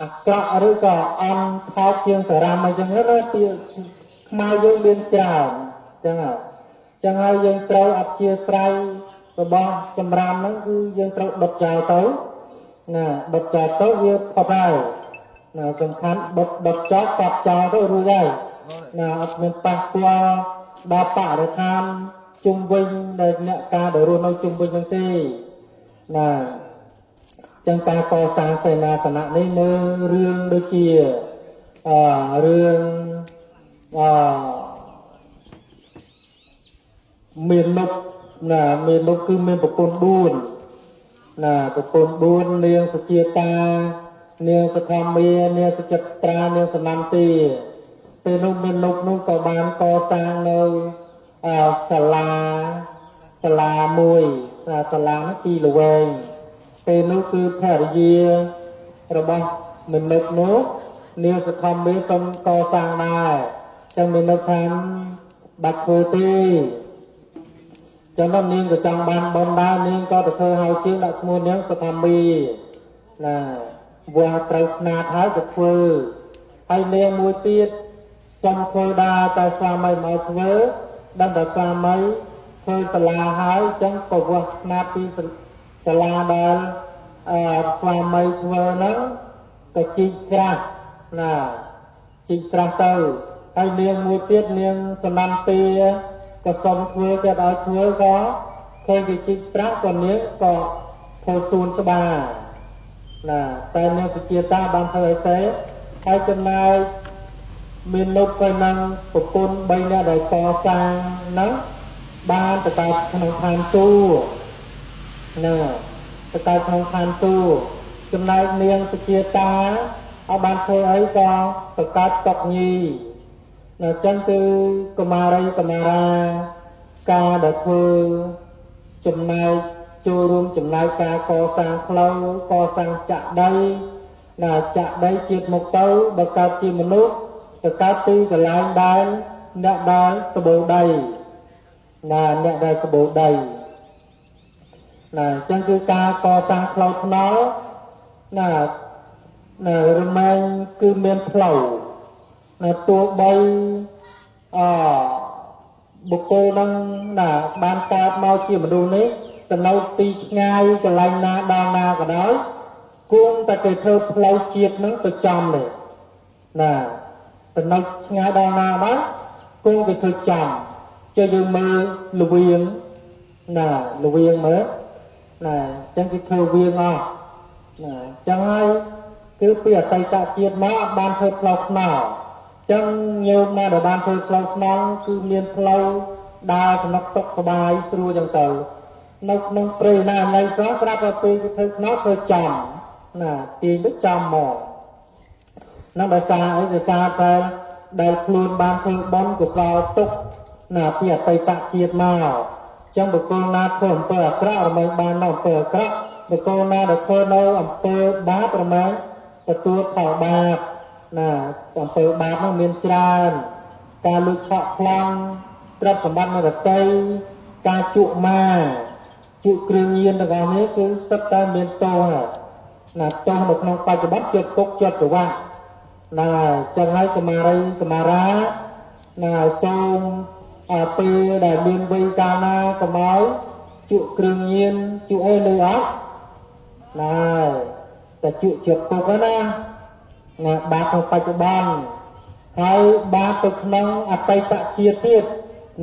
អាក្រក់ឬក៏អន់ថោកជាងសារ៉ាមអីចឹងណាទីខ្មែរយើងមានច្រើនចឹងហើយចឹងហើយយើងត្រូវអធិស្រ័យរបស់សម្រាមហ្នឹងគឺយើងត្រូវដុតចោលទៅណាដុតចោលទៅវាផុតហើយណាសំខាន់ដុតចោលកាត់ចោលទៅរួចហើយណាអត់មានប៉ះពាល់ដល់បរិស្ថានជុំវិញដែលអ្នកការដែលរស់នៅជុំវិញហ្នឹងទេណាចឹងការកសាងសេនាសនៈនេះមើលរឿងដូចជារឿងមាននុកណាមាននុកគឺមានប្រពន្ធ4ណាប្រពន្ធ4នាងសុជាតានាងសធម្មានាងសុចិត្រានាងសនន្ទាពេលនោះមាននុកនោះក៏បានកសាងនៅសាលាមួយសាលានោះទីល្វែងពេលនោះគឺភរិយារបស់មនុษย์នោះនាងសធម្មាសូមកសាងដែរចឹងមនុษย์ថាបាច់ធ្វើទេចឹងនាងក៏ចង់បានបនដែរនាងក៏ទៅធ្វើហៅជើងដាក់ឈ្មោះនាងសធម្មាណាវាត្រូវស្នាតហើយទៅធ្វើហើយនាងមួយទៀតសុំធ្វើដែរតែស្វាមីមកធ្វើដឹងតែស្វាមីធ្វើសាលាហើយចឹងក៏វាស់ស្នាតពីសាលាដែលស្វាមីធ្វើហ្នឹងក៏ជីកក្រាស់ណាជីកក្រាស់ទៅហើយនាងមួយទៀតនាងសនន្ទាក៏សុំធ្វើគេឲ្យធ្វើក៏ឃើញគេជីកក្រាស់ក៏នាងក៏ធ្វើសួនច្បារណាតែនាងសុជាតាបានធ្វើឲ្យទេហើយចំណែកមានលោកទៅនឹងប្រពន្ធ3នាក់ដែលកសាងហ្នឹងបានទៅកើតក្នុងឋានទូណាទៅកើតក្នុងឋានទូចំណែកនាងសុជាតាអត់បានធ្វើអីក៏ទៅកើតតុកញីអញ្ចឹងគឺកុមារីកុមារាការដែលធ្វើចំណែកចូលរួមចំណែកការកសាងផ្លូវកសាងចាក់ដីណាចាក់ដីជាតិមកទៅបើកើតជាមនុស្សទៅកើតទីកន្លែងដែលអ្នកដែលសបោដីណាអ្នកដែលសបោដីណាអញ្ចឹងគឺការកសាងផ្លូវថ្នល់ណារមែងគឺមានផ្លូវណាទោះបីបុគ្គលនឹងណាបានកើតមកជាមនុស្សនេះទៅនៅទីឆ្ងាយកន្លែងណាដល់ណាក៏ដោយគួរតែគេធ្វើផ្លូវជាតិនឹងទៅចំនេះណាទៅនៅឆ្ងាយដល់ណាបានគួរគេធ្វើចំចុះយើងមើលល្វៀងណាល្វៀងមើលណាអញ្ចឹងគេធ្វើវៀងអស់ណាអញ្ចឹងហើយគឺពីអតីតជាតិមកអត់បានធ្វើផ្លូវថ្នល់អញ្ចឹងញោមណាដែលបានធ្វើផ្លូវថ្នល់គឺមានផ្លូវដើរសំណុកសុខសบายស្រួលអញ្ចឹងទៅនៅក្នុងព្រៃណានៃស្រាប់ប្រាប់ទៅពេលគេធ្វើថ្នល់ធ្វើចំណាទាញទៅចំមកនឹងដោយសារអីដោយសារតែដែលខ្លួនបានធ្វើបុណ្យកុសលទុកណាពីអតីតជាតិមកចឹងបុគ្គលណាធ្វើអំពើអាក្រក់រមែងបាននៅអំពើអាក្រក់បុគ្គលណាដែលធ្វើនៅអំពើបាបរមែងទទួលផលបាបណាអំពើបាបនោះមានច្រើនការលួចឆក់ប្លន់ទ្រព្យសម្បត្តិនៃរតីការជក់ម៉ាជក់គ្រឿងញៀនទាំងអស់នេះគឺសិតតែមានទោសណាទោសនៅក្នុងបច្ចុប្បន្នជាប់គុកជាប់ប្រវត្តិណាចឹងហើយកុមារីកុមារាណាសូមពេលដែលមានវ័យកាលណាកុំឲ្យជក់គ្រឿងញៀនជក់អីលើអត់ណាតែជក់ជាប់គុកណាបាបក្នុងបច្ចុប្បន្នហើយបាបទៅក្នុងអតីតជាតិទៀត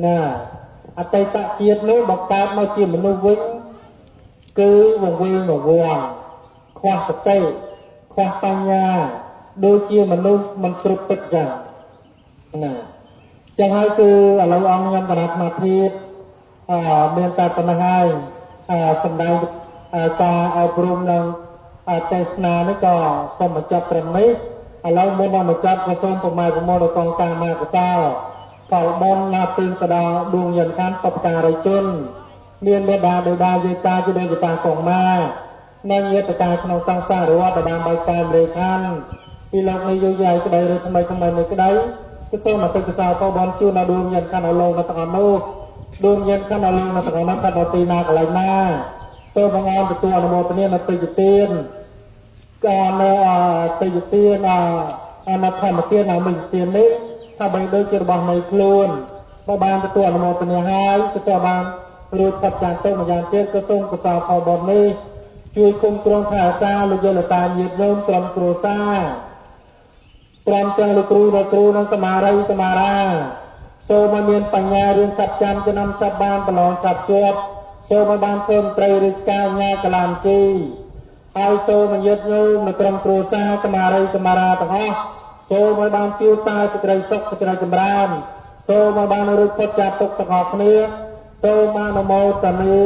ណាអតីតជាតិនោះបើកើតមកជាមនុស្សវិញគឺវង្វេងវង្វាន់ខ្វះសតិខ្វះបញ្ញាដូចជាមនុស្សមិនគ្រប់ទឹកចឹងណាចឹងហើយគឺឥឡូវអង្គខ្ញុំគណៈសមាធិមានតែប៉ុណ្ណឹងហើយសម្ដែងការអប់រំនិងទេសនានេះក៏សូមបញ្ចប់ត្រឹមនេះឥឡូវមុននឹងបញ្ចប់ក៏សូមប្រមាណប្រមូលដល់កងការមាកសាលផលបុណ្យណាពឹងទៅដល់ដួងយានខណ្ឌបព្វការីជនមានមេដាបេដាយាយតាជាដូនជាតាកងម៉ា ในเยตกาขนมตังสาหรือว่าประดามใบการเรคันปีหลอกในยุยใหญ่ก็ได้เลยทำไมในก็ได้ก็ต้องมาตึกษาก็บอลชิวนาดูยันขันเอาลงมาตะกันโนดูยันขันเอาลงมาตะกันนักขันเอาตีนากอะไรมาโซ่บางออนตัวอนโมตเนี่ยมาตีจุดเตียนการตีจุดเตียนนักขันมาเตียนมึงเตียนนี้ถ้าใบเดินเจอบางในคลูนบางตัวอนโมตเนี่ยหายก็จะบางรูปปัจจัยต้นมายานเตียนก็ส่งกษาเอาบอลนี้ช่วยคุมกรองขาซาลุยละตาเย็ดเริ่มกลมกรูซาตรมจังลูกครูนังสมาราโซมาเมียนปัญญาเรื่องสัจจันจะนำสับบานปลองสับจวบโซมาบานเพิ่มไตรริสกาญากลามจีไอโซมันเย็ดโยมในกรมครูซาสมาราตะฮะโซมาบานจิวตาสกไรซกสกไรจำรานโซมาบานรุพจับตกตะหอกเนื้อโซมานโมตเนี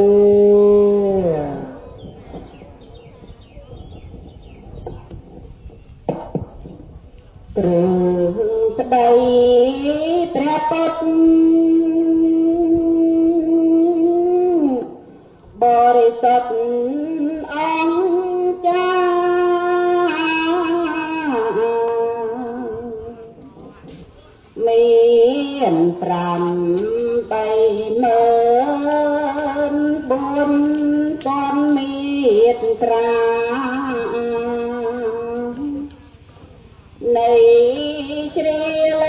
หรือสบายประปดบริสุทธิ์องจาเมียนปรำไปเมินบนปอนมีดตราในเชลียว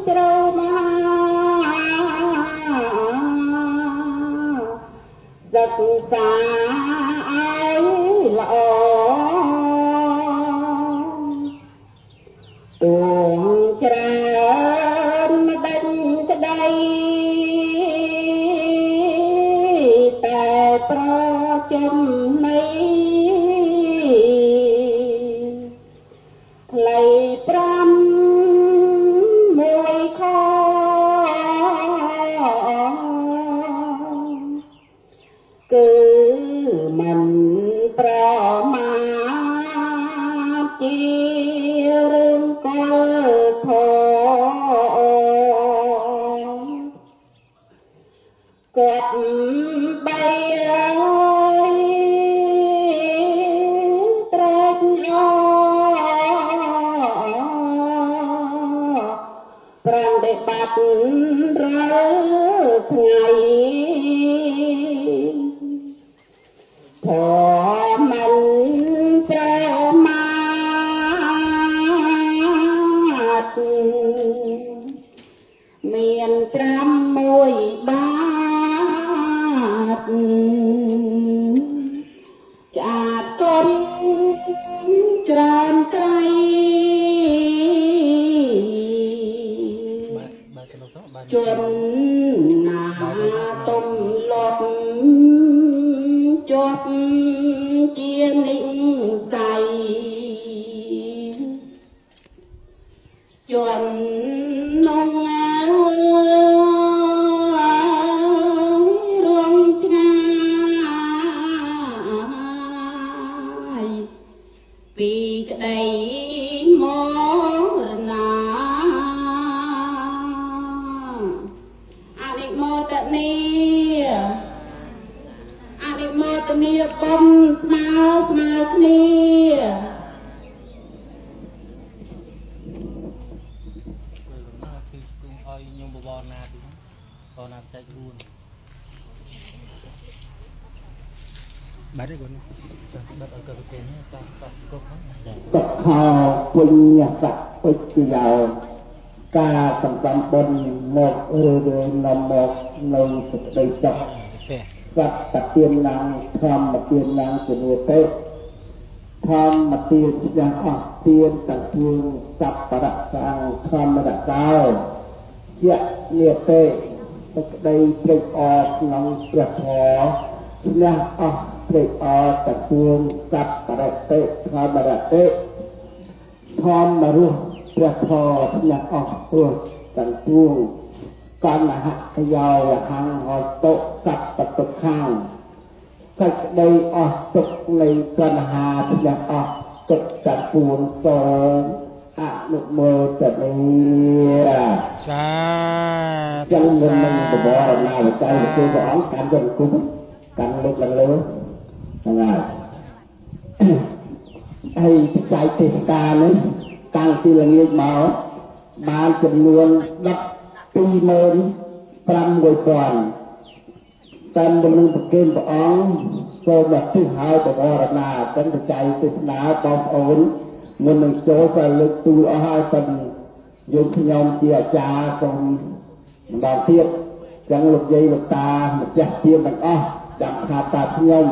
เจ้ามาศึกษาไอ้ละอตัวจรามาดันกระไดแต่เพราะจมในไหลปรำมวยคอคือมันประมาทจีเรื่องก็ทอกดใบตรัสปรังได้บัดเรือไงพอมันประมาทเมียนกรำมวยบาดจากคนจรานไกลจนหนาต้มหลดจบเจียนิ่งใสจนนงรวงกายปีกใดมรณาอนิโมตเนียปมสมาคณียังบอนาถึงบอนาใจรุนบัดได้ก่อนบัดเอาเกิดเป็นก็ข่าวปุญญาสักปิจยาวกาสัมปันบนหมกเรือนำหมกในสุดใดจับสักตะเกียนนางทำมาเตียนนางเสนอเตะทำมาเตียนยังออกเตียนตะเกียงสับประดับกลางทำมาดักเก้าเยะเนียเตะได้เปล่งออกน้องเปลือกหอยังออกเปล่งออกตะเกียงสับประดับเตะทำมาดักเตะทำมารุ่งเปลือกหอยังออกตัวตะเกียงการมหาขยาวหางหอโตสับประตูข้างสักได้ออกตกในกันหาที่ยังออกตกตะปูนสองอนุโมทนาใช่ยังมันบ่บ่นาใจคือร้องการจนคุ้ม កាន់លើកឡើងលើហ្នឹងហើយហើយបច្ច័យទេសការនេះតាំងពីល្ងាចមកបានចំនួន125000តាមនឹងប្រគេនព្រះអង្គចូលមកទិសហើយបវរណាទាំងបច្ច័យទេសនាបងប្អូនមុននឹងចូលក៏លើកទូលអស់ហើយទាំងយកខ្ញុំជាអាចារ្យសូមម្ដងទៀតចឹងលោកយាយលោកតាម្ចាស់ទានទាំងអស់ចាំថាតាខ្ញុំ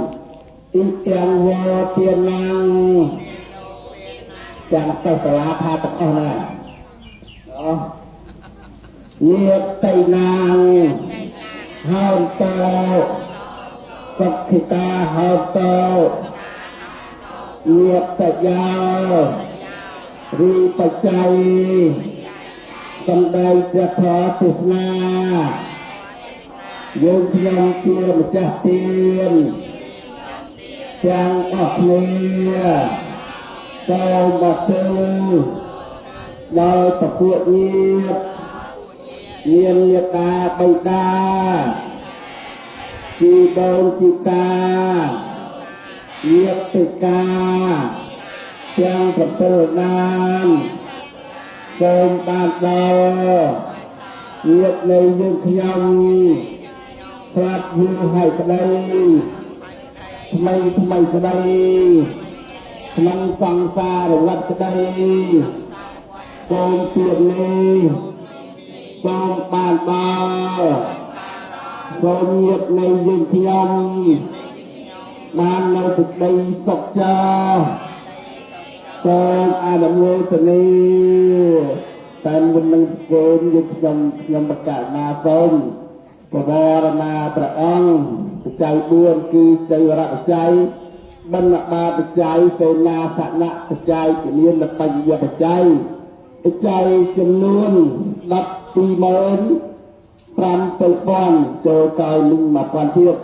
ទីទាំងវទានាងចាំទៅសាលាថាទាំងអស់ណាញាតិណាងហើយតើសុខិតាហើយតើញាតិយារីបច្ច័យសំដីព្រះធម៌ទេសនាយើងខ្ញុំជាម្ចាស់ទានទាំងអស់គ្នាសូមមកទៅដោយប្រពួកញាតិមានមេត្តាបិតាជីដូនជីតាញាតិកាទាំង7ណាមសូមបានដល់ញាតិនៃយើងខ្ញុំផ្លាត់យូរហើយក្តីថ្មីក្តីក្នុងសង្សារវត្តក្តីសូមជួបនេះសូមបានដល់សូមញាតិនៃយើងខ្ញុំបាននៅសេចក្តីសុខចាសូមអនុមោទនាតែមុននឹងគោលយើងខ្ញុំប្រកាសណាសូមបវរណាព្រះអង្គបច្ច័យ4គឺចៃវរៈបច្ច័យបណ្ណបាបច្ច័យសេនាសនៈបច្ច័យជំនាញបញ្ញបច្ច័យបច្ច័យចំនួន125,000ចូលកៅនឹង1000ទៀត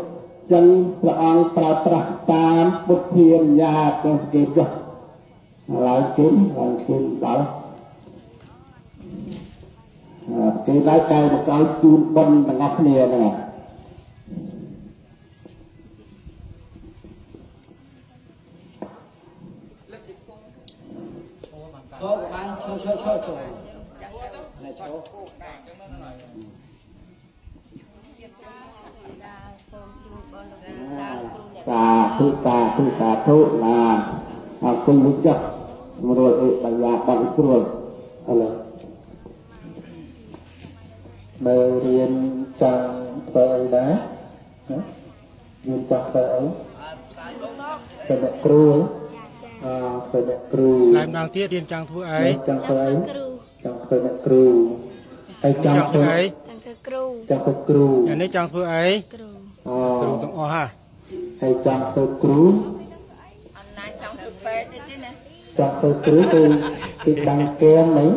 ចឹងព្រះអង្គប្រើប្រាស់តាមពុទ្ធានុញ្ញាតទាំងគេចុះឡើងគិនដល់គេដែរកៅមកកៅជូនបុណ្យទាំងអស់គ្នាហ្នឹងចូលបានចូលណែចូលសាធុណាអរគុណលោកចាស់មរលអេបញ្ញាបានស្រួលឥឡូវបើរៀនចាំទៅអីដែររៀនចាំទៅអីទៅអ្នកគ្រូទៅអ្នកគ្រូឡើងម្ដងទៀតរៀនចង់ធ្វើអីចង់ធ្វើអីចង់ធ្វើអ្នកគ្រូហើយចង់ធ្វើអីចង់ធ្វើគ្រូអានេះចង់ធ្វើអីគ្រូទាំងអស់ហ่ะហើយចង់ធ្វើគ្រូអំណាចចង់ធ្វើពេទ្យទេណាចង់ធ្វើគ្រូគឺដាំងគែមហ្នឹង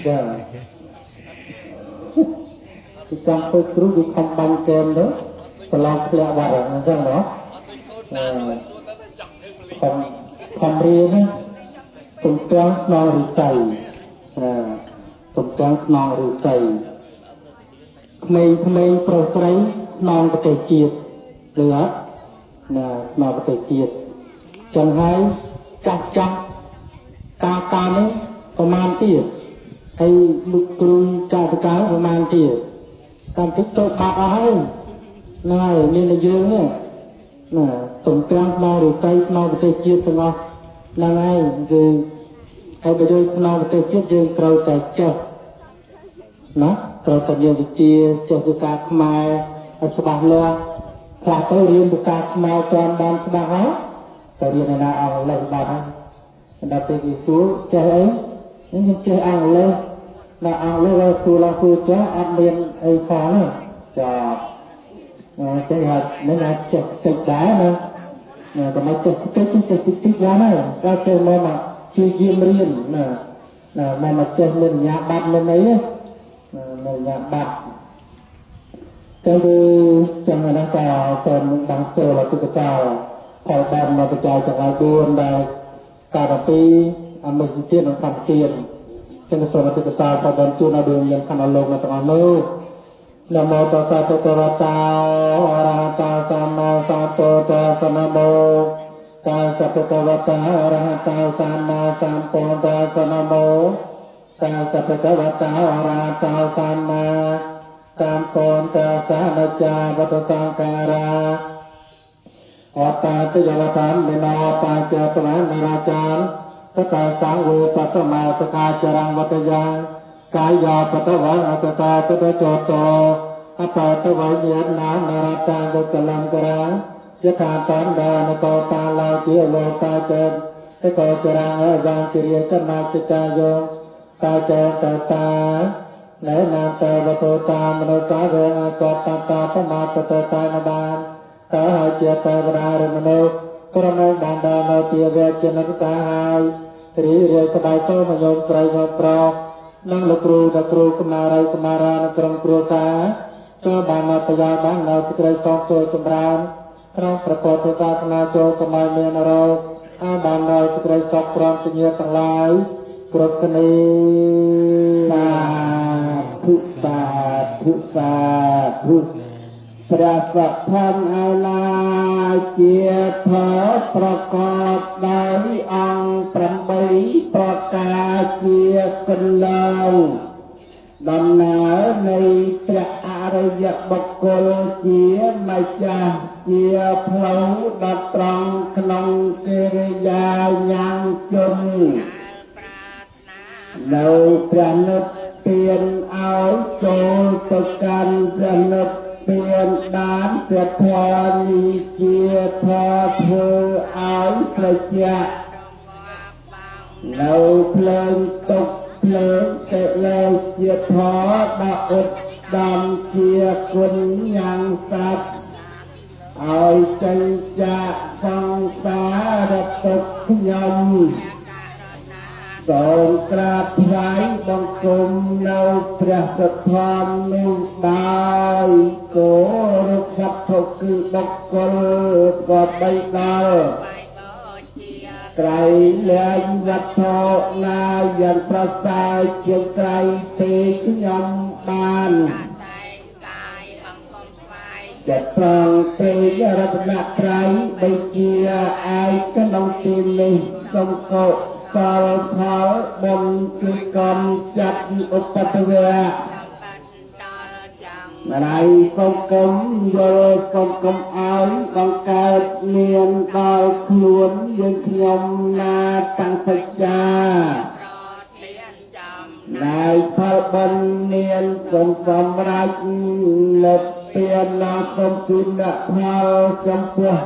ចាគឺចង់ធ្វើគ្រូគឺខំបាញ់គែមទៅប្រឡងធ្លាក់បាត់អញ្ចឹងហ៎ខំរៀនទំទាំងខ្នងឫស្សីទំទាំងខ្នងឫស្សីក្មេងប្រុសស្រីខ្នងប្រទេសជាតិឬអត់ណាខ្នងប្រទេសជាតិចឹងហើយចាស់តានេះប្រមាណទៀតហើយលោកគ្រូចាស់ប្រមាណទៀតតាមទីទៅបាត់អស់ហើយណាហើយមានតែយើងនេះណាទំទាំងខ្នងឫស្សីខ្នងប្រទេសជាតិទាំងអស់ហ្នឹងហើយគឺហើយបើយើងខ្នងប្រទេសជាតិយើងត្រូវតែចេះណាត្រូវតែមានវិជ្ជាចេះភាសាខ្មែរឲ្យច្បាស់លាស់ខ្លះទៅរៀនភាសាខ្មែរតាមបានច្បាស់ហើយតែរៀនណាអង់គ្លេសបាត់ហើយដល់ពេលគេសួរចេះអីខ្ញុំចេះអង់គ្លេសដល់អង់គ្លេសទៅសួរចេះអត់មានអីផងទេចាចេះហើយមិនអាចចេះតិចដែរណាតែមកចេះតិចយ៉ាងណាក៏ចេះមកជាយាមរៀនណាមកចេះមានញ្ញាបត្រមានអីមានញ្ញាបត្រទៅចឹងណាក៏សូមបានចូលអតិកសាលផលបានមកបច្ច័យទាំងឡាយ4ដែលការពីអមិសជាតិនិងកម្មជាតិចឹងសូមអតិកសាលផលបានជួនឲ្យមានខណ្ឌលោកនៅទាំងអស់នោះ นะโมตัสสะภะคะวะโตอะระหะโตสัมมาสัมพุทธัสสะนะโมตัสสะภะคะวะโตอะระหะโตสัมมาสัมพุทธัสสะนะโมตัสสะภะคะวะโตอะระหะโตสัมมาสัมพุทธัสสะนะจาวัตสังการะอตตาติยวัฏานมินาปาเจตนะนิราจารสตาสังเวปัสมาสกาจรังวัตยังกายาปตวังอัตตาตะโจโตอปาตวัยเยนานาราตังกุตลังกรังยะถาตันดานโตปาลาเจโลตาเจตะโกจรังยังจิริยกนาจิตาโยตาเจตตาไหนนาเตวโตตามโนสาเวอากตตาตาปมาตตตานบานตาหาเจตวราริมโนกรณบันดาโนเตียเวจนตาหายตรีเรสบายโตมโยมไตรโยปรนั่งลูกครูกมาไรกมารานักรมครูสาก็บานนาตยาบ้านเราที่เคยสองตัวจำรานเราประกอบตัวตาคณาโจกมาเมียนเราอาบานเราที่เคยสอบพร้อมปัญญาต่างหลายกรกนีสาธุพระสัพพันอาลาเจียเถอประกอบได้องประบิประกาเจียกันเลงดำเนินในพระอริยบุคคลเจียไม่จ้าเจียเพลาดัดตรองขนมกิริยายังจนเราประนบเปลี่ยนเอาโจตกันประนบเปลี่ยนด้านเพื่อพอมีเจียพอเธอเอาประจักษ์เราเพลิงตกเพลิงเตะเลยเจียพอดาอดดำเจียคนยังสัตว์เอาใจจะฟังสารตกยมส่งกราบไหว้บังคมเราพระสถานนุบายโกรุขับทกุบุคคลกอดใบดาวไกรเลี้ยงวัดโทนายันประสาเชียงไกรตีขยมบานจะตรองเตยรัตนไตรใบเกียไอ้ขนมตีนในสมโกสอลพอบนจุกรมจัดอุปตเวะอะไรกงกมโยกงกมเอาบังเกิดเนียนดาวขลุ่นยังขยมนาตังสัจจานายพระบันเนียนสมสมราชเล็บเปียนนาคมจุนละพาจำพวก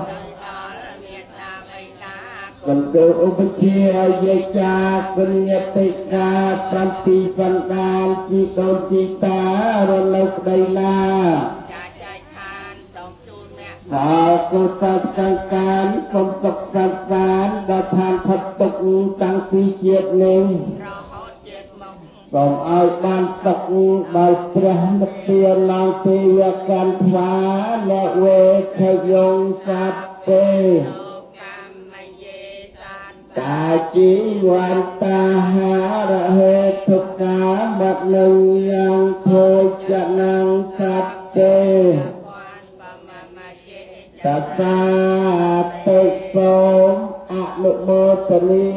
กันเกิดอุปเชียเยจากัญญติกาปรัมปีสันดานจิตโตจิตารนกไดนาขอกุศลสังการสมศกสังสารดัทานพัดตกตั้งปีเจียดหนึ่งส่งเอาบ้านตกบาลเปรียนเปียนนางเทียกันทวาและเวทยงสัตเตตาจีวันตาหาระเหตุทุกกาบัดหนึ่งยังโคจะนังสัตเตตัสสะติโสมอนุโมทนี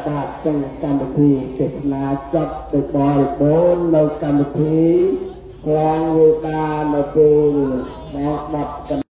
บาทจังกรรมทีเทศนาจับติบริบูรณ์ในกรรมทีกลางเวลาในปีแม้บัดกัน